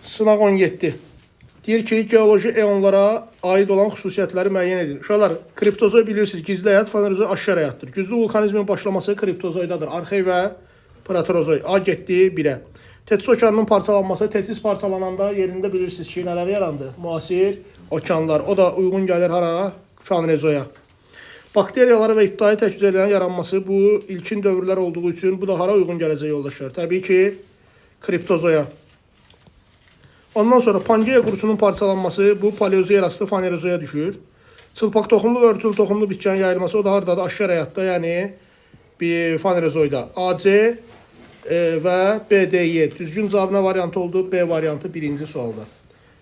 Sınaq 17. Deyir ki, geoloji eonlara aid olan xüsusiyyətləri müəyyən edir. Uşaqlar, kriptozoy bilirsiniz, gizli həyat, fanerozoy aşkar həyatdır. Güclü vulkanizmin başlaması kriptozoydadır. Arxey və proterozoy. A getdi 1-ə. Tetis okeanının parçalanması, Tetis parçalananda yerində bilirsiniz ki, nələr yarandı? Müasir okeanlar. O da uyğun gəlir hara? Fanerozoya. Bakteriyaları və ibtidai tək hüceyrələrin yaranması bu ilkin dövrlər olduğu üçün bu da hara uyğun gələcək yoldaşlar? Təbii ki, kriptozoya. Ondan sonra Pangeya qurusunun parçalanması bu paleozoya rastlı fanerozoya düşür. Çılpaq toxumlu və örtülü toxumlu bitkinin yayılması o da haradadır? Aşkar həyatda, yəni bir fanerozoyda. AC və BDY. Düzgün cavab nə variantı oldu? B variantı birinci sualda.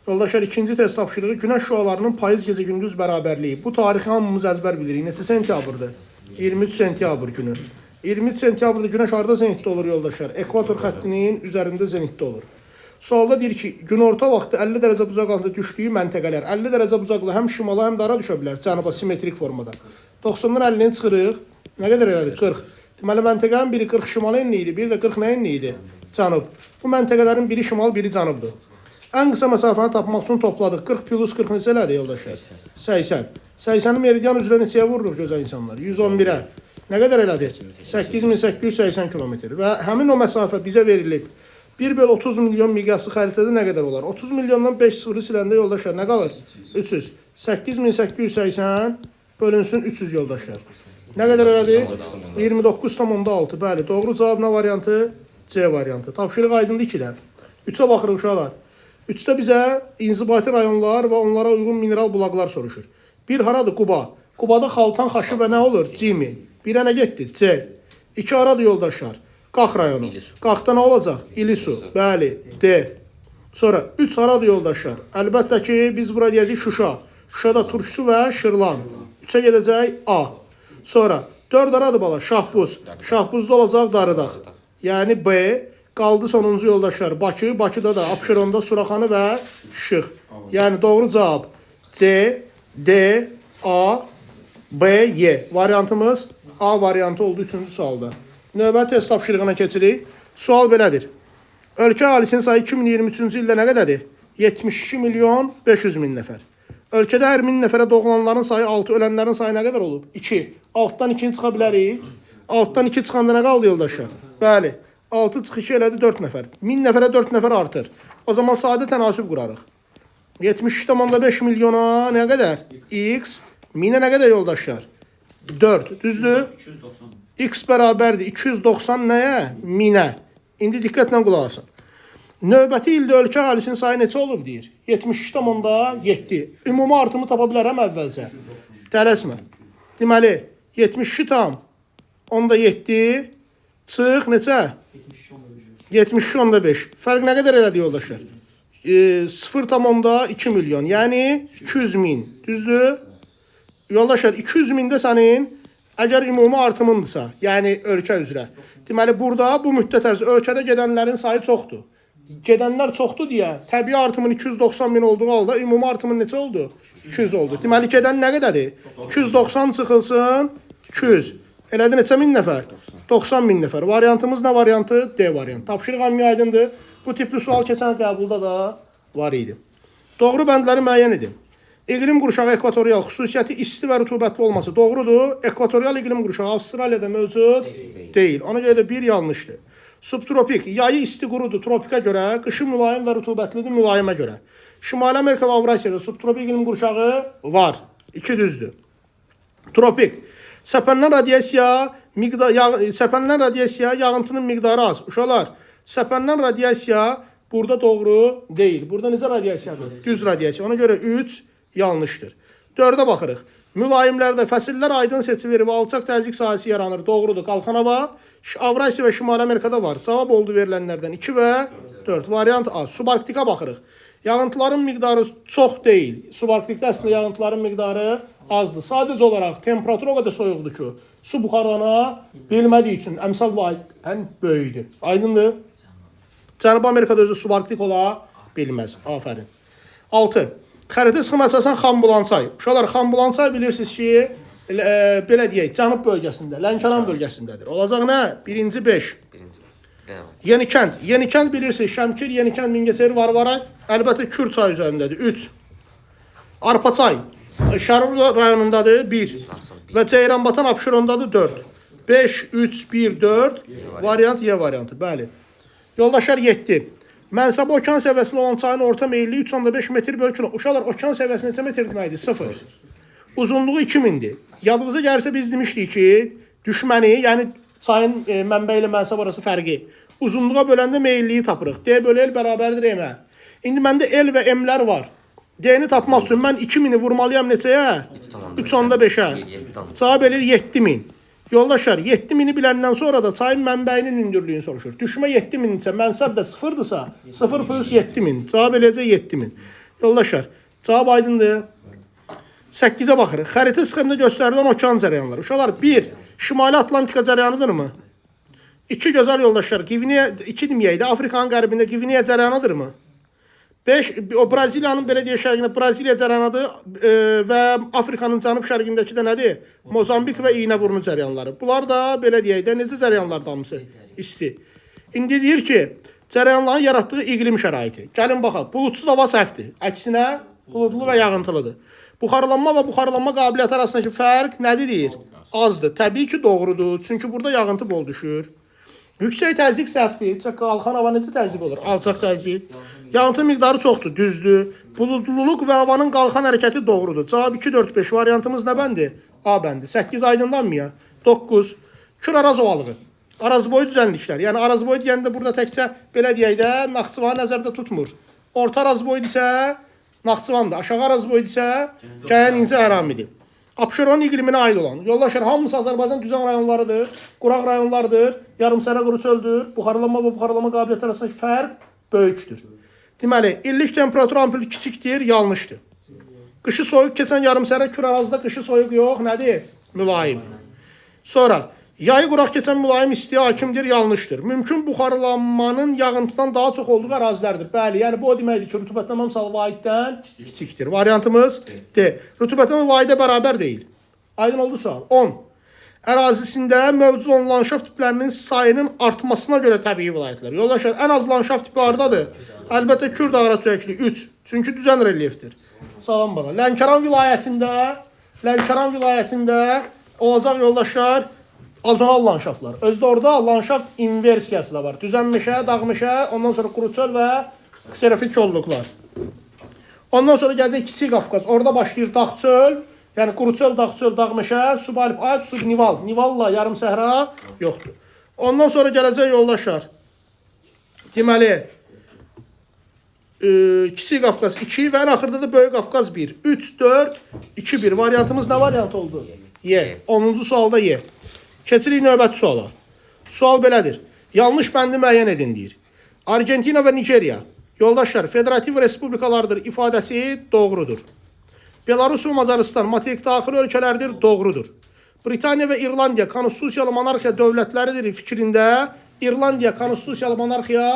Yoldaşlar, ikinci test tapşırığı günəş şüalarının payız gecə gündüz bərabərliyi. Bu tarixi hamımız əzbər bilirik. Neçə sentyabrdır? 23 sentyabr günü. 23 sentyabrda günəş harda zenitdə olur yoldaşlar? Ekvator xəttinin üzərində zenitdə olur. Sualda deyir ki, günorta vaxtı 50 dərəcə bucaqlığında düşdüyü məntəqələr 50 dərəcə bucaqlı həm şimala, həm də ara düşə bilər, cənuba simmetrik formada. 90-dan 50-ni çıxırıq. Nə qədər elədik? 40. Deməli, məntəqənin biri 40 şimal enli idi, biri də 40 nə enli idi? Cənub. Bu məntəqələrin biri şimal, biri cənubdur. Ən qısa məsafəni tapmaq üçün topladıq. 40 plus 40 neçə elədi yoldaşlar? 80. 80-i meridian üzrə neçəyə vururuq gözəl insanlar? 111-ə. Nə qədər elədi? 8880 km. Və həmin o məsafə bizə verilib. 1/30 milyon miqyaslı xəritədə nə qədər olar? 30 milyondan 5 sıfırı siləndə yoldaşlar nə qalır? 300. 8880 bölünsün 300 yoldaşlar. Nə qədər elədi? 29,6. Bəli, doğru cavab nə variantı? C variantı. Tapşırıq aydındır 2-də. 3-ə baxırıq uşaqlar. 3-də bizə inzibati rayonlar və onlara uyğun mineral bulaqlar soruşur. Bir haradır? Quba. Qubada xaltan xaşı və nə olur? Cimi. 1-ə nə getdi? C. 2 haradır yoldaşlar? Qax rayonu. Qaxda nə olacaq? İlisu. Bəli. D. Sonra 3 haradır yoldaşlar? Əlbəttə ki, biz bura deyəcək Şuşa. Şuşada Turşusu və Şırlan. 3-ə gedəcək A. Sonra 4 haradır bala? Şahbuz. Şahbuzda olacaq Darıdağ. Yəni B. Qaldı sonuncu yoldaşlar. Bakı. Bakıda da Abşeronda Suraxanı və Şıx. Yəni doğru cavab C, D, A, B, Y. Variantımız A variantı oldu 3-cü sualda. Növbəti test tapşırığına keçirik. Sual belədir. Ölkə əhalisinin sayı 2023-cü ildə nə qədərdir? 72 milyon 500 min nəfər. Ölkədə hər 1000 nəfərə doğulanların sayı 6, ölənlərin sayı nə qədər olub? 2. Altdan 2-ni çıxa bilərik. Altdan 2 çıxanda nə qaldı yoldaşlar? Bəli. 6 çıx 2 elədi 4 nəfər. 1000 nəfərə 4 nəfər artır. O zaman sadə tənasüb qurarıq. 72,5 milyona nə qədər? X. 1000-ə nə qədər yoldaşlar? 4. Düzdür? 290. X bərabərdir 290 nəyə? 1000-ə. İndi diqqətlə qulaq asın. Növbəti ildə ölkə əhalisinin sayı neçə olub deyir? 72,7. Ümumi artımı tapa bilərəm əvvəlcə. Tələsmə. Deməli, 72,7 çıx neçə? 72,5. Fərq nə qədər elədi yoldaşlar? 0,2 milyon. Yəni 200 min. Düzdür? Yoldaşlar 200 mində sənin əgər ümumi artımındırsa, yəni ölkə üzrə. Deməli, burada bu müddət ərzində ölkədə gedənlərin sayı çoxdur. Gedənlər çoxdur deyə təbii artımın 290 min olduğu halda ümumi artımın neçə oldu? 200 oldu. Deməli, gedən nə qədərdir? 290 çıxılsın 200. Elədi neçə min nəfər? 90 min nəfər. Variantımız nə variantı? D variantı. Tapşırıq hamıya aydındır. Bu tipli sual keçən qəbulda da var idi. Doğru bəndləri müəyyən edin. İqlim qurşağı ekvatorial xüsusiyyəti isti və rütubətli olması doğrudur. Ekvatorial iqlim qurşağı Avstraliyada mövcud deyil. Ona görə də bir yanlışdır. Subtropik, yayı isti qurudur tropikə görə, qışı mülayim və rütubətlidir mülayimə görə. Şimali Amerika və Avrasiyada subtropik iqlim qurşağı var. 2 düzdür. Tropik, səpənlən radiyasiya yağıntının miqdarı az. Uşaqlar, səpənlən radiyasiya burada doğru deyil. Burada necə radiyasiyadır? Düz radiyasiya. Ona görə 3 yanlışdır. 4-ə baxırıq. Mülayimlərdə fəsillər aydın seçilir və alçaq təzyiq sahəsi yaranır. Doğrudur. Qalxan hava Avrasiya və Şimali Amerikada var. Cavab oldu verilənlərdən 2 və 4. Variant A. Subarktika baxırıq. Yağıntıların miqdarı çox deyil. Subarktikdə əslində yağıntıların miqdarı azdır. Sadəcə olaraq temperatur o qədər soyuqdur ki, su buxarlana bilmədiyi üçün əmsal vahid ən böyükdür. Aydındır? Cənubi Amerikada özü subarktik ola bilməz. Afərin. 6. Xəritə sxemə əsasən Xambulansay. Uşaqlar, Xambulansay bilirsiniz ki, belə deyək, cənub bölgəsində, Lənkəran bölgəsindədir. Olacaq nə? 1-ci 5. Yenikənd bilirsiniz, Şəmkir, Yenikənd, Mingəçevir, Varvara, əlbəttə Kür çayı üzərindədir, 3. Arpaçay, Şərur rayonundadır, 1. Və Ceyranbatan, Abşerondadır, 4. 5, 3, 1, 4, variant Y variantı, bəli. Yoldaşlar 7. Mənsəbi okean səviyyəsində olan çayın orta meyilli 3,5 metr bölü kilo. Uşaqlar, okean səviyyəsində neçə metr deməkdir? 0. Uzunluğu 2000'dir. Yadınıza gəlsə biz demişdik ki, düşməni, yəni çayın mənbə ilə mənsəb arası fərqi, uzunluğa böləndə meyilliyi tapırıq. D bölü L bərabərdir M-ə. İndi məndə L və M-lər var. D-ni tapmaq üçün mən 2000'i vurmalıyam neçəyə? 3,5'ə. Cavab elir 7000. Yoldaşlar, 7000'i biləndən sonra da çayın mənbəyinin hündürlüyünü soruşur. Düşmə 7000 isə, mənsəb də 0'dırsa, 0 plus 7000. Cavab eləyəcək 7000. Yoldaşlar, cavab aydındır. 8'ə baxırıq. Xəritə sxemdə göstərilən okean cərəyanları. Uşaqlar, 1. Şimali Atlantika cərəyanıdırmı? 2 gözəl yoldaşlar, 2 deməyək də, Afrikanın qərbində Gvineya cərəyanıdırmı? 5. O Braziliyanın belə deyək şərqində Braziliya cərəyanıdır və Afrikanın cənub şərqindəki də nədir? Mozambik və İynəburnu cərəyanları. Bunlar da belə deyək də necə cərəyanlardır hamısı? İsti. İndi deyir ki, cərəyanların yaratdığı iqlim şəraiti. Gəlin baxaq, bulutsuz hava səhvdir. Əksinə, buludlu və yağıntılıdır. Buxarlanma və buxarlanma qabiliyyəti arasındakı fərq nədir deyir? Azdır. Təbii ki, doğrudur. Çünki burada yağıntı bol düşür. Yüksək təzyiq səhvdir. Qalxan hava necə təzyiq olur? Alçaq təzyiq. Yağıntı miqdarı çoxdur, düzdür. Buludluluq və havanın qalxan hərəkəti doğrudur. Cavab 2, 4, 5. Variantımız nə bəndi? A bəndi. 8 aydındanmı ya? 9. Kür Araz ovalığı. Arazboyu düzənliklər. Yəni Arazboyu deyəndə burada təkcə belə deyək də Naxçıvanı nəzərdə tutmur. Orta Arazboyu isə Naxçıvandır. Aşağı Arazboyu isə Gəyən İncə Əramidir. Abşeronun iqliminə aid olan. Yoldaşlar, hamısı Azərbaycan düzən rayonlarıdır, quraq rayonlardır, yarımsərə quru çöldür. Buxarlanma və buxarlanma qabiliyyəti arasındakı fərq böyükdür. Deməli, illik temperatur ampulü kiçikdir, yanlışdır. Qışı soyuq keçən yarımsərə Kür Arazda qışı soyuq yox, nədir? Mülayim. Sonra, yayı quraq keçən mülayim istiyə hakimdir, yanlışdır. Mümkün buxarlanmanın yağıntıdan daha çox olduğu ərazilərdir. Bəli, yəni bu o deməkdir ki, rütubətlənmə misalı vahiddən kiçikdir. Variantımız D. Rütubətlənmə vahidə bərabər deyil. Aydın oldu sual. 10. Ərazisində mövcud olan landşaft tiplərinin sayının artmasına görə təbii vilayətlər. Yoldaşlar, ən az landşaft tipi hardadır? Əlbəttə Kür dağara çökülü 3. Çünki düzən relyefdir. Salam bana. Lənkəran vilayətində olacaq yoldaşlar azonal landşaftlar. Özdə orada landşaft inversiyası da var. Düzən meşə, dağ meşə, ondan sonra quru çöl və kserofil kolluqlar. Ondan sonra gələcək Kiçik Qafqaz. Orada başlayır dağ çöl, yəni quru çöl, dağ meşə, subalip, ayət, sub, nival. Nivalla yarım səhra yoxdur. Ondan sonra gələcək yoldaşlar. Deməli, Kiçik Qafqaz 2 və ən axırda da Böyük Qafqaz 1. 3, 4, 2, 1. Variantımız nə variant oldu? Y. 10-cu sualda Y. Keçirik növbəti suala. Sual belədir. Yanlış bəndi müəyyən edin deyir. Argentina və Nigeriya. Yoldaşlar, federativ respublikalardır ifadəsi doğrudur. Belarus və Macaristan materik daxili ölkələrdir, doğrudur. Britaniya və İrlandiya konstitusiyalı monarxiya dövlətləridir fikrində İrlandiya konstitusiyalı monarxiya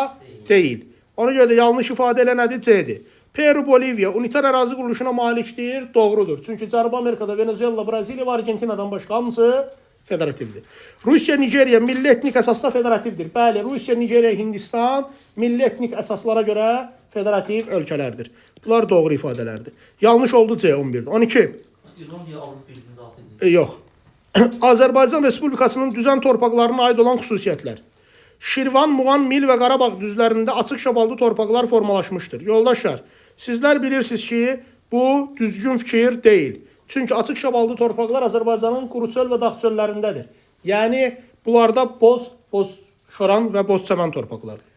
deyil. Ona görə də yanlış ifadə elə nədir? C-dir. Peru, Bolivya unitar ərazi quruluşuna malikdir, doğrudur. Çünki Cənubi Amerikada Venezuela, Braziliya və Argentinadan başqa hamısı federativdir. Rusiya, Nigeriya milli etnik əsasda federativdir. Bəli, Rusiya, Nigeriya, Hindistan milli etnik əsaslara görə federativ ölkələrdir. Bunlar doğru ifadələrdir. Yanlış oldu C11'də. 12. İrlandiya Avropa Birliği'ndə daxildir. Yox. Azərbaycan Respublikasının düzən torpaqlarına aid olan xüsusiyyətlər. Şirvan, Muğan, Mil və Qarabağ düzlərində açıq şabaldı torpaqlar formalaşmışdır. Yoldaşlar, sizlər bilirsiniz ki, bu düzgün fikir deyil. Çünki açıq şabaldı torpaqlar Azərbaycanın quru çöl və dağ çöllərindədir. Yəni, bunlarda boz şoran və boz çəmən torpaqlardır.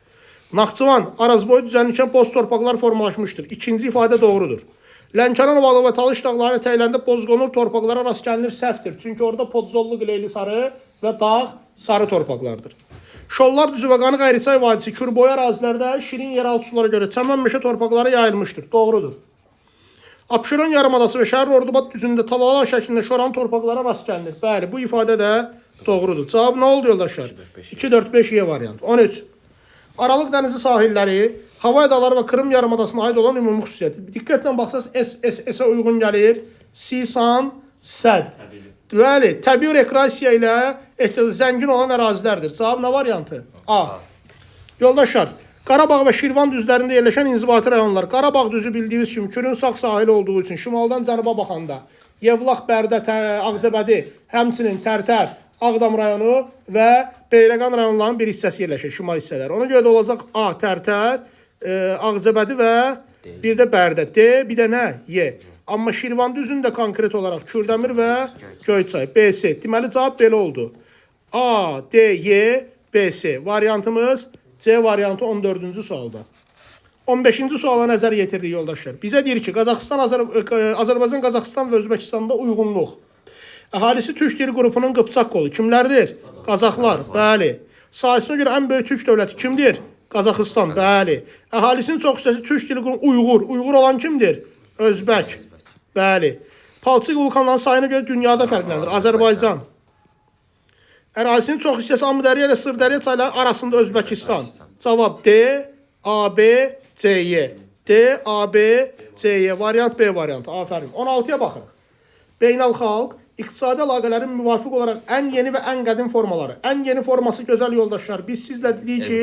Naxçıvan, Arazboyu düzənlikən boz torpaqlar formalaşmışdır. İkinci ifadə doğrudur. Lənkəran ovalı və Talış dağlarına ətəklərində bozqonur torpaqlara rast gəlinir, səhvdir. Çünki orada podzollu, qileyli sarı və dağ sarı torpaqlardır. Şollar düzü və Qanı Qayriçay vadisi Kürboyu ərazilərdə şirin yeraltı sulara görə çəmən meşə torpaqları yayılmışdır. Doğrudur. Abşeron yarımadası və Şəhər Ordubad düzündə talalar şəklində şoran torpaqlara rast gəlinir. Bəli, bu ifadə də doğrudur. Cavab nə oldu yoldaşlar? 2, 4, 5 Y variant. 13. Aralıq dənizi sahilləri, Havay adaları və Krım yarımadasına aid olan ümumi xüsusiyyəti. Diqqətlə baxsaq S-ə uyğun gəlir. Sisan, Səd. Bəli, təbii rekreasiya ilə zəngin olan ərazilərdir. Cavab nə variantı? A. Yoldaşlar, Qarabağ və Şirvan düzlərində yerləşən inzibati rayonlar. Qarabağ düzü bildiyiniz kimi Kürün sağ sahili olduğu üçün şimaldan cənuba baxanda Yevlax, Bərdə, Ağcabədi, həmçinin Tərtər, Ağdam rayonu və Beyləqan rayonlarının bir hissəsi yerləşir, şimal hissələri. Ona görə də olacaq A, Tərtər, Ağcabədi və bir də Bərdə. D, bir də nə? Y. Amma Şirvan düzündə konkret olaraq Kürdəmir və Göyçay. B, C. Deməli, cavab belə oldu. A, D, Y, B, C. Variantımız C variantı 14-cü sualda. 15-ci suala nəzər yetiririk yoldaşlar. Bizə deyir ki, Azərbaycan, Qazaxıstan və Özbəkistanda uyğunluq. Əhalisi türk dili qrupunun Qıpçaq qolu kimlərdir? Qazaxlar, bəli. Sayısına görə ən böyük türk dövləti kimdir? Qazaxıstan, bəli. Əhalisinin çox hissəsi türk dili qrupu Uyğur. Uyğur olan kimdir? Özbək, bəli. Palçıq vulkanların sayına görə dünyada fərqlənir. Azərbaycan. Ərazisinin çox hissəsi Amudərya ilə Sırdərya çayları arasında Özbəkistan. Cavab D, A, B, C, Y. D, A, B, C, Y. Variant B variantı. Afərin. 16-ya baxırıq. Beynəlxalq iqtisadi əlaqələrin müvafiq olaraq ən yeni və ən qədim formaları. Ən yeni forması gözəl yoldaşlar. Biz sizlə dedik ki,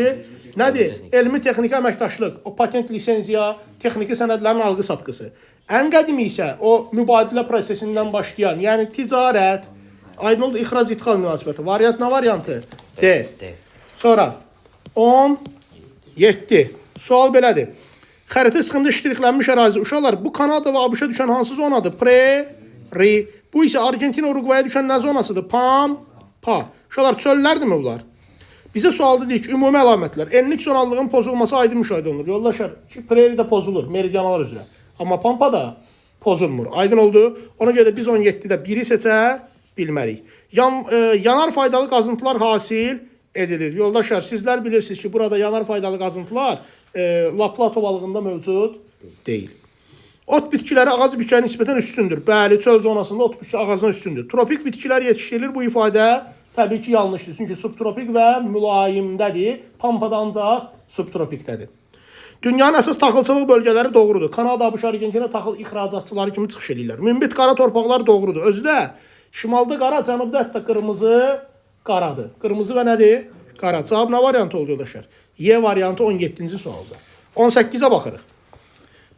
nədir? Elmi texniki əməkdaşlıq, o patent lisenziya, texniki sənədlərin alğı satqısı. Ən qədimi isə o mübadilə prosesindən başlayan, yəni ticarət, aydın oldu, ixrac-ixal münasibəti. Variant nə variantı? D. Sonra 17. Sual belədir. Xəritə sıxında ştrixlənmiş ərazi. Uşaqlar, bu Kanada və ABŞ-a düşən hansı zonadır? Prairie. Bu isə Argentina, Uruguaya düşən nə zonasıdır? Pampa. Uşaqlar, çöllərdirmi bunlar? Bizə sualda deyik ki, ümumi əlamətlər. Enlik zonallığın pozulması aydın müşahidə olunur. Yoldaşlar, Prairie'də pozulur, meridianalar üzrə. Amma Pampada pozulmur. Aydın oldu. Ona görə də biz 17-də biri seçə bilmərik. Yanar faydalı qazıntılar hasil edilir. Yoldaşlar, sizlər bilirsiniz ki, burada yanar faydalı qazıntılar La Plato balığında mövcud deyil. Ot bitkiləri ağac bitkilərinə nisbətən üstündür. Bəli, çöl zonasında ot bitki ağacına üstündür. Tropik bitkilər yetişdirilir. Bu ifadə təbii ki, yanlışdır. Çünki subtropik və mülayimdədir. Pampada ancaq subtropikdədir. Dünyanın əsas taxılçılıq bölgələri doğrudur. Kanada, ABŞ, Argentina taxıl ixracatçıları kimi çıxış edirlər. Münbit qara torpaqlar doğrudur. Özü də şimalda qara, cənubda hətta qırmızı qaradır. Qırmızı və nədir? Qara. Cavab nə variantı oldu yoldaşlar? Y variantı 17-ci sualda. 18-ə baxırıq.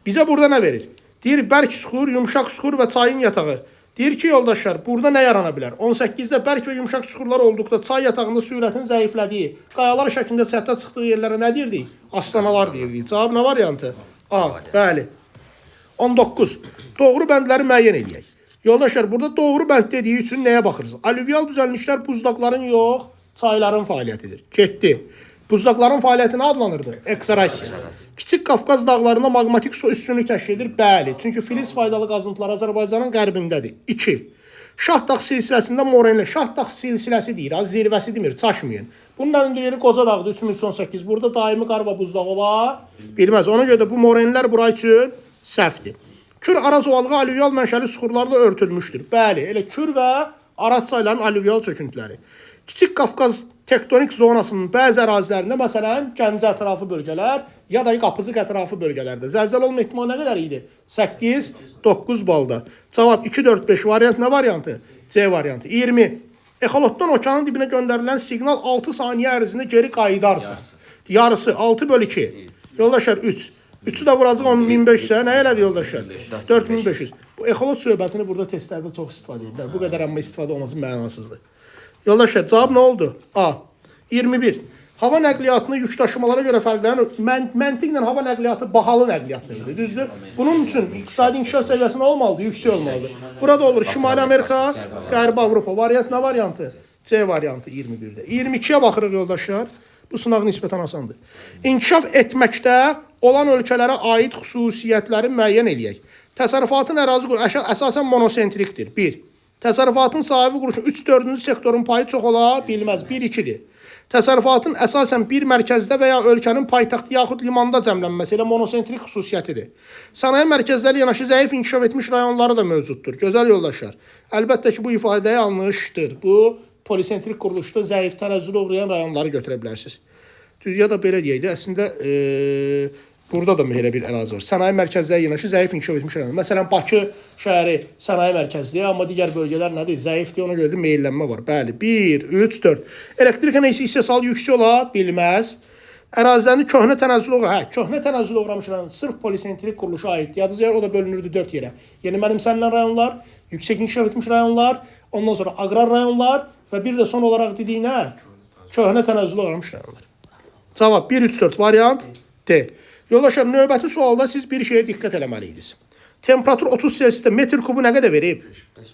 Bizə burada nə verir? Deyir, bərk suxur, yumşaq suxur və çayın yatağı. Deyir ki, yoldaşlar, burada nə yarana bilər? 18-də bərk və yumşaq suxurlar olduqda çay yatağında sürətin zəiflədiyi, qayalar şəklində çətə çıxdığı yerlərə nə deyirdik? Aslanalar deyirdik. Cavab nə variantı? A, bəli. 19. Doğru bəndləri müəyyən edək. Yoldaşlar, burada doğru bənd dediyi üçün nəyə baxırız? Alüvyal düzəlmişlər buzdaqların yox, çayların fəaliyyətidir. Getdi. Buzdaqların fəaliyyəti nə adlanırdı? Eksorasiya. Kiçik Qafqaz dağlarında maqmatik su üstünlük təşkil edir. Bəli, çünki filiz faydalı qazıntılar Azərbaycanın qərbindədir. 2. Şahdağ silsiləsində morenli. Şahdağ silsiləsi deyir, zirvəsi demir, çaşmayın. Bunun əlində Qoca dağdır, 3318. Burada daimi qar və buzdaq ola bilməz. Ona görə də bu morenlər bura üçün səhvdir. Kür Araz ovalığı alüvyal mənşəli suxurlarla örtülmüşdür. Bəli, elə Kür və Araz çaylarının alüvyal çöküntüləri. Kiçik Qafqaz tektonik zonasının bəzi ərazilərində, məsələn, Gəncə ətrafı bölgələr, ya da Qapıcıq ətrafı bölgələrdə zəlzələ olma ehtimalı nə qədər idi? 8-9 balda. Cavab 2-4-5 variant nə variantı? C variantı. 20. Exolotdan okeanın dibinə göndərilən siqnal 6 saniyə ərzində geri qayıdarsa. Yarısı 6/2. Yoldaşlar 3. 3'ü də vuracaq 10.500-ə. Nə elədi yoldaşlar? 4500. Bu exolot söhbətini burada testlərdə çox istifadə edirlər. Bu qədər amma istifadə olması mənasızdır. Yoldaşlar, cavab nə oldu? A. 21. Hava nəqliyyatını yük daşımalara görə fərqlənir. Məntiqlə hava nəqliyyatı bahalı nəqliyyatdır. Düzdür? Bunun üçün iqtisadi inkişaf səviyyəsi nə olmalıdır? Yüksək olmalıdır. Burada olur Şimali Amerika, Qərbi Avropa. Variant nə variantı? C variantı 21-də. 22-yə baxırıq yoldaşlar. Bu sınaq nisbətən asandır. İnkişaf etməkdə olan ölkələrə aid xüsusiyyətləri müəyyən eləyək. Təsərrüfatın ərazi əsasən monosentrikdir. 1. Təsərrüfatın sahibi quruluşu 3-4-cü sektorun payı çox ola bilməz. 1-2-dir. Təsərrüfatın əsasən bir mərkəzdə və ya ölkənin paytaxtı yaxud limanda cəmlənməsi ilə monosentrik xüsusiyyətidir. Sənaye mərkəzləri yanaşı zəif inkişaf etmiş rayonları da mövcuddur. Gözəl yoldaşlar. Əlbəttə ki, bu ifadə yanlışdır. Bu polisentrik quruluşda zəif tərəzzülə uğrayan rayonları götürə bilərsiniz. Düz ya da belə deyək də, əslində burada da elə bir ərazi var. Sənaye mərkəzləri yanaşı zəif inkişaf etmiş rayon. Məsələn, Bakı şəhəri sənaye mərkəzidir, amma digər bölgələr nədir? Zəifdir, ona görə də meyllənmə var. Bəli, 1, 3, 4. Elektrik enerjisi istehsalı yüksək ola bilməz. Ərazilərini köhnə tənəzzülə uğramış. Köhnə tənəzzülə uğramış rayon sırf polisentrik quruluşa aiddir. Yadınızda yer o da bölünürdü 4 yerə. Yeni mənimsənilən rayonlar, yüksək inkişaf etmiş rayonlar, ondan sonra aqrar rayonlar və bir də son olaraq dediyinə köhnə tənəzzülə uğramış rayonlar. Cavab 1, 3, 4 variant D. Yoldaşlar, növbəti sualda siz bir şeyə diqqət eləməliydiniz. Temperatur 30 Selsiusdə metr kubu nə qədər verib?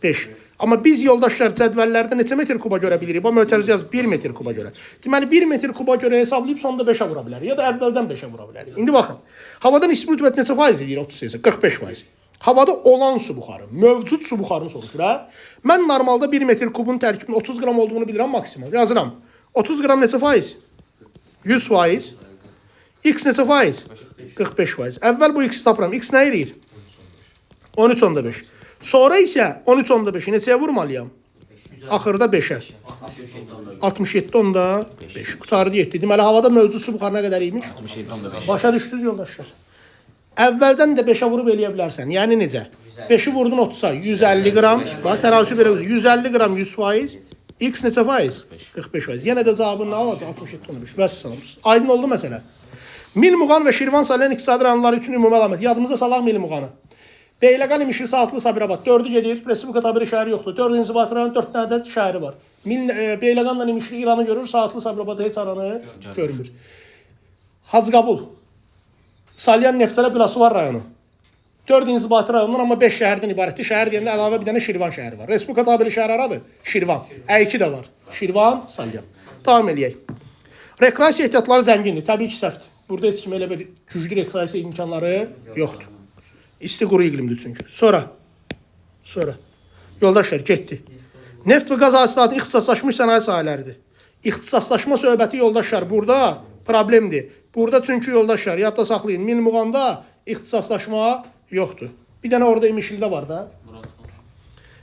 5. Amma biz yoldaşlar cədvəllərdə neçə metr kuba görə bilirik? Bu mötərizə yaz 1 metr kuba görə. Deməli 1 metr kuba görə hesablayıb sonda 5-ə vura bilərik ya da əvvəldən 5-ə vura bilərik. İndi baxın. Havada nisbi rütubət neçə faiz edir 30 Selsius? 45%. Havada olan su buxarı, mövcud su buxarını soruşur, hə? Mən normalda 1 metr kubun tərkibinin 30 qram olduğunu bilirəm maksimal. Yazıram. 30 qram neçə faiz? 100%. X neçə faiz? 45%. Əvvəl bu X-i tapıram. X nə eləyir? 13.5. Sonra isə 13.5-i neçəyə vurmalıyam? Axırda 5-ə. 67.5. Qutardı 7. Deməli, havada mövcud su buxarı nə qədər imiş? 67.5. Başa düşdünüz yoldaşlar. Əvvəldən də 5-ə vurub eləyə bilərsən. Yəni necə? 5-i vurdun 30-a. 150 qram. Bax, tərəzi belə 150 qram 100%. X neçə faiz? 45%. Yenə də cavabını nə alacaq? 67.5. Vəssalam. Aydın oldu məsələ. Milmuğan və Şirvan sayılan iqtisadi rayonları üçün ümumi əlamət. Yadımızda salaq Milmuğanı. Beyləqan İmişli, Saatlı, Sabirabad. 4-ü gedir. Respublika tabiri şəhəri yoxdur. 4 inzibati rayon 4 dənə ədəd şəhəri var. Beyləqanla İmişli İranı görür. Saatlı, Sabirabadda heç aranı görmür. Hacıqabul. Salyan, Neftçala, Biləsuvar rayonu. 4 inzibati rayonlar, amma 5 şəhərdən ibarətdir. Şəhər deyəndə əlavə bir dənə Şirvan şəhəri var. Respublika tabiri şəhər haradır? Şirvan. Ə2 də var. Şirvan, Salyan. Davam eləyək. Rekreasiya ehtiyatları zəngindir. Təbii ki, səhvdir. Burada heç kim elə bir güclü rekreasiya imkanları yoxdur. İsti quru iqlimdir çünki. Sonra. Yoldaşlar, getdi. Neft və qaz hasilatı ixtisaslaşmış sənaye sahələridir. İxtisaslaşma söhbəti yoldaşlar burada problemdir. Burada çünki yoldaşlar, yadda saxlayın, Milmuğanda ixtisaslaşma yoxdur. Bir dənə orada İmişlidə var da.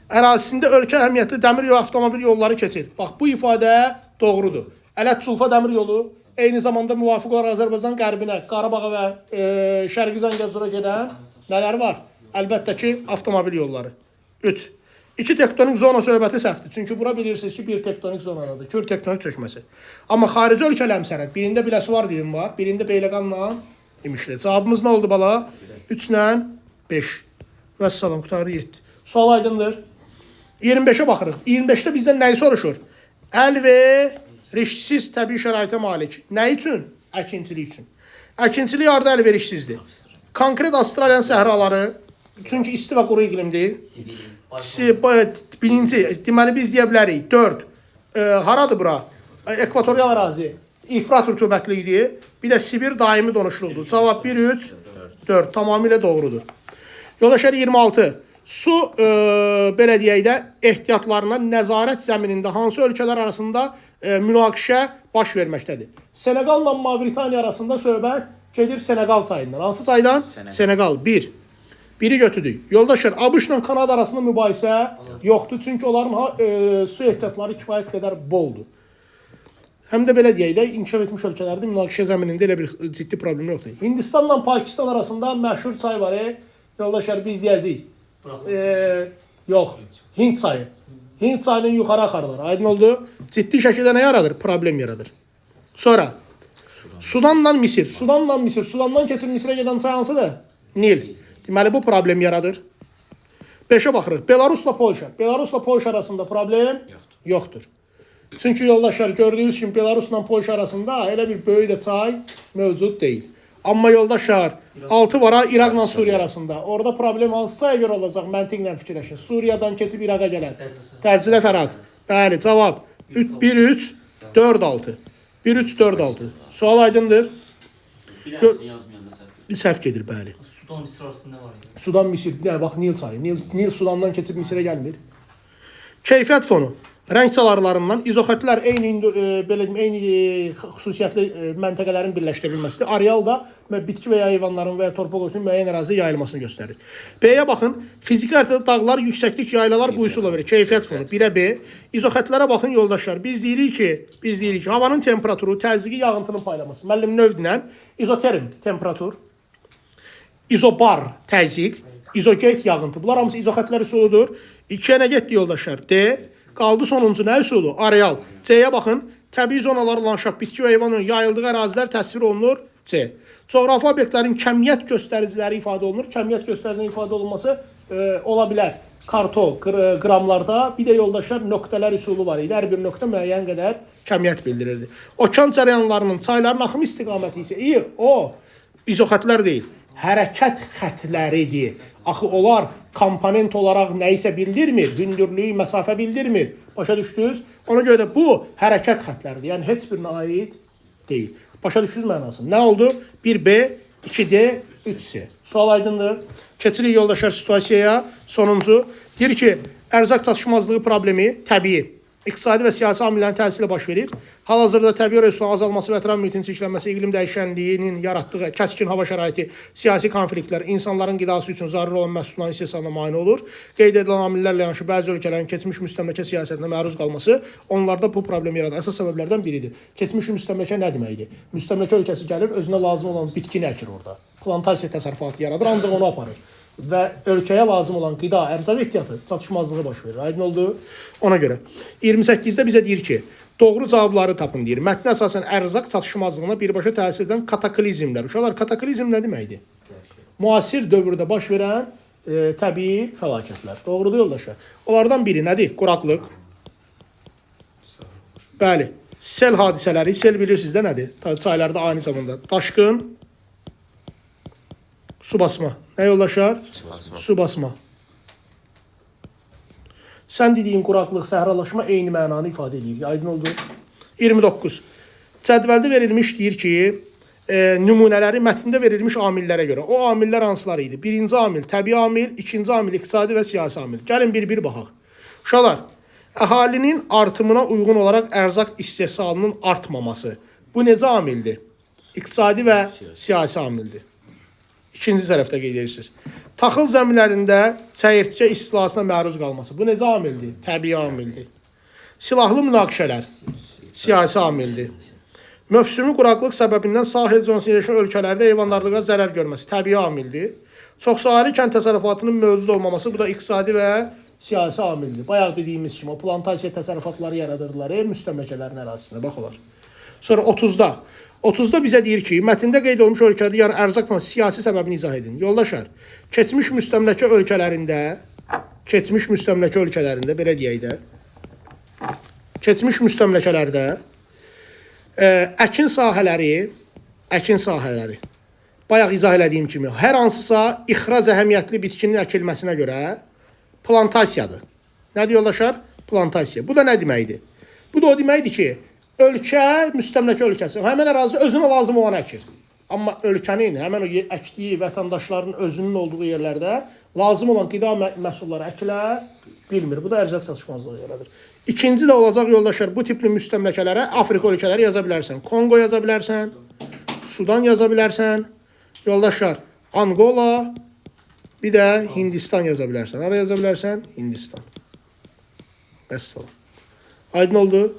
Ərazisində ölkə əhəmiyyətli dəmir yolu, avtomobil yolları keçir. Bax, bu ifadə doğrudur. Ələt-Sulfa dəmir yolu eyni zamanda müvafiq olaraq Azərbaycan qərbinə, Qarabağa və Şərqi Zəngəzura gedən nələr var? Əlbəttə ki, avtomobil yolları. 3. 2 tektonik zona söhbəti səhvdir. Çünki bura bilirsiniz ki, bir tektonik zonadadır. Kür tektonik çökməsi. Amma xarici ölkələr sənəd. Birində Biləsuvar deyim var, birində Beyləqanla İmişli. Cavabımız nə oldu bala? 3 ilə 5. Vəssalam, qutarı 7. Sual aydındır. 25-ə baxırıq. 25-də bizdən nəyi soruşur? Əlverişsiz təbii şəraitə malik. Nə üçün? Əkinçilik üçün. Əkinçilik harda əlverişsizdir? Konkret Avstraliyanın səhraları, çünki isti və quru iqlimdir. Birinci, deməli biz deyə bilərik 4. Haradır bura? Ekvatorial ərazi. İfrat rütubətli idi. Bir də Sibir daimi donuşluqdur. Cavab 1, 3, 4. Tamamilə doğrudur. Yoldaşlar 26. Su belə deyək də ehtiyatlarına nəzarət zəminində hansı ölkələr arasında münaqişə baş verməkdədir? Seneqalla Mavritaniya arasında söhbət gedir Seneqal çayından. Hansı çaydan? Seneqal. 1. Biri götürdük. Yoldaşlar, ABŞ-la Kanada arasında mübahisə yoxdur. Çünki onların su ehtiyatları kifayət qədər boldur. Həm də belə deyək də, inkişaf etmiş ölkələrdə münaqişə zəminində elə bir ciddi problem yoxdur. Hindistanla Pakistan arasında məşhur çay var. Yoldaşlar, biz deyəcəyik. Yox, Hind çayı. Hind çayının yuxarı axarları. Aydın oldu. Ciddi şəkildə nə yaradır? Problem yaradır. Sonra, Sudanla Misir. Sudandan keçir Misirə gedən çay hansıdır? Nil. Deməli, bu problem yaradır. 5-ə baxırıq. Belarusla Polşa. Belarusla Polşa arasında problem yoxdur. Çünki yoldaşlar, gördüyünüz kimi Belarusla Polşa arasında elə bir böyük də çay mövcud deyil. Amma yoldaşlar, 6 var İraqla Suriya arasında. Orada problem hansı çaya görə olacaq? Məntiqlə fikirləşin. Suriyadan keçib İraqa gələn. Təczilə Fərad. Bəli, cavab 1, 3, 4, 6. 1, 3, 4, 6. Sual aydındır. Səhv gedir, bəli. Sudan Misir arasında var ya. Sudan Misir, bax Nil çayı. Nil Sudandan keçib Misirə gəlmir. Keyfiyyət fonu. Rəng çalarlarından izoxətlər eyni xüsusiyyətli məntəqələrin birləşdirilməsidir. Areal da bitki və ya heyvanların və ya torpaq örtüyünün müəyyən ərazidə yayılmasını göstərir. B-yə baxın. Fiziki xəritədə dağlar, yüksəklik, yaylalar bu üsulla verir. Keyfiyyət fonu. 1-ə B. İzoxətlərə baxın yoldaşlar. Biz deyirik ki, havanın temperaturu, təzyiqi, yağıntının paylaması. Müəllim növdlə izoterm temperatur, izobar təzyiq, izogeyt yağıntı. Bunlar hamısı izoxətlər üsuludur. 2-yə nə getdi yoldaşlar? D. Qaldı sonuncu nə üsulu? Areal. C-yə baxın. təbii zonalar, landşaft, bitki və heyvanın yayıldığı ərazilər təsvir olunur. C. Coğrafi obyektlərin kəmiyyət göstəriciləri ifadə olunur. Kəmiyyət göstəricinin ifadə olunması ola bilər. Karto, qramlarda, bir də yoldaşlar nöqtələr üsulu var idi. Hər bir nöqtə müəyyən qədər kəmiyyət bildirirdi. Okean cərəyanlarının, çayların axım istiqaməti isə izoxətlər deyil, hərəkət xətləridir. Axı onlar komponent olaraq nəyisə bildirmir, hündürlüyü, məsafə bildirmir. Başa düşdünüz? Ona görə də bu hərəkət xətləridir. Yəni heç birinə aid deyil. Başa düşdünüz mənasını? Nə oldu? 1B, 2D, 3C. Sual aydındır. Keçirik yoldaşlar situasiyaya. Sonuncu. Deyir ki, ərzaq çatışmazlığı problemi təbii, iqtisadi və siyasi amillərin təsiri baş verir. Hal-hazırda təbii resursun azalması və ətraf mühitin çirklənməsi, iqlim dəyişənliyinin yaratdığı kəskin hava şəraiti, siyasi konfliktlər, insanların qidası üçün zaruri olan məhsulların istehsalına mane olur. Qeyd edilən amillərlə yanaşı bəzi ölkələrin keçmiş müstəmləkə siyasətinə məruz qalması onlarda bu problemi yaradan əsas səbəblərdən biridir. Keçmiş müstəmləkə nə deməkdir? Müstəmləkə ölkəsi gəlir, özünə lazım olan bitkini əkir orada. Plantasiya təsərrüfatı yaradır, ancaq onu aparır. Və ölkəyə lazım olan qida, ərzaq ehtiyatı çatışmazlığı baş verir. Aydın oldu? Ona görə 28-də bizə deyir ki, doğru cavabları tapın deyir. Mətnə əsasən ərzaq çatışmazlığına birbaşa təsir edən kataklizmlər. Uşaqlar, kataklizm nə deməkdir? Müasir dövrdə baş verən təbii fəlakətlər. Doğrudur yoldaşlar. Onlardan biri nədir? Quraqlıq. Bəli. Sel hadisələri, sel bilirsiniz də nədir? Çaylarda aynı zamanda daşqın, su basma. Nə yoldaşlar? Su basma. Sən dediyin quraqlıq, səhralaşma eyni mənanı ifadə edir. Aydın oldu? 29. Cədvəldə verilmiş deyir ki, nümunələri mətndə verilmiş amillərə görə. O amillər hansıları idi? Birinci amil təbii amil, ikinci amil iqtisadi və siyasi amil. Gəlin bir-bir baxaq. Uşaqlar, əhalinin artımına uyğun olaraq ərzaq istehsalının artmaması. Bu necə amildir? İqtisadi və siyasi amildir. İkinci tərəfdə qeyd edirsiniz. Taxıl zəmilərində çəyirtkə istilasına məruz qalması. Bu necə amildir? Təbii amildir. Silahlı münaqişələr siyasi amildir. Mövsümi quraqlıq səbəbindən sahil zonasında yaşayan ölkələrdə heyvandarlığa zərər görməsi təbii amildir. Çoxsahəli kənd təsərrüfatının mövcud olmaması bu da iqtisadi və siyasi amildir. Bayaq dediyimiz kimi o plantasiya təsərrüfatları yaradırdılar müstəmləkələrin ərazisində. Bax olar. Sonra 30-da. 30-da bizə deyir ki, mətndə qeyd olmuş ölkədə yəni ərzaq siyasi səbəbini izah edin. Yoldaşlar, keçmiş müstəmləkə ölkələrində, belə deyək də, keçmiş müstəmləkələrdə əkin sahələri, bayaq izah elədiyim kimi, hər hansısa ixrac əhəmiyyətli bitkinin əkilməsinə görə plantasiyadır. Nədir yoldaşlar? Plantasiya. Bu da nə deməkdir? Bu da o deməkdir ki, ölkə, müstəmləkə ölkəsi, həmən ərazidə özünə lazım olan əkir. Amma ölkənin, həmən o əkdiyi vətəndaşların özünün olduğu yerlərdə lazım olan qida məhsulları əkilə bilmir. Bu da ərzaq çatışmazlığı yaradır. İkinci də olacaq yoldaşlar, bu tipli müstəmləkələrə Afrika ölkələri yaza bilərsən. Kongo yaza bilərsən, Sudan yaza bilərsən, yoldaşlar, Angola, bir də Hindistan yaza bilərsən. Hara yaza bilərsən? Hindistan. Bəs salam. Aydın oldu?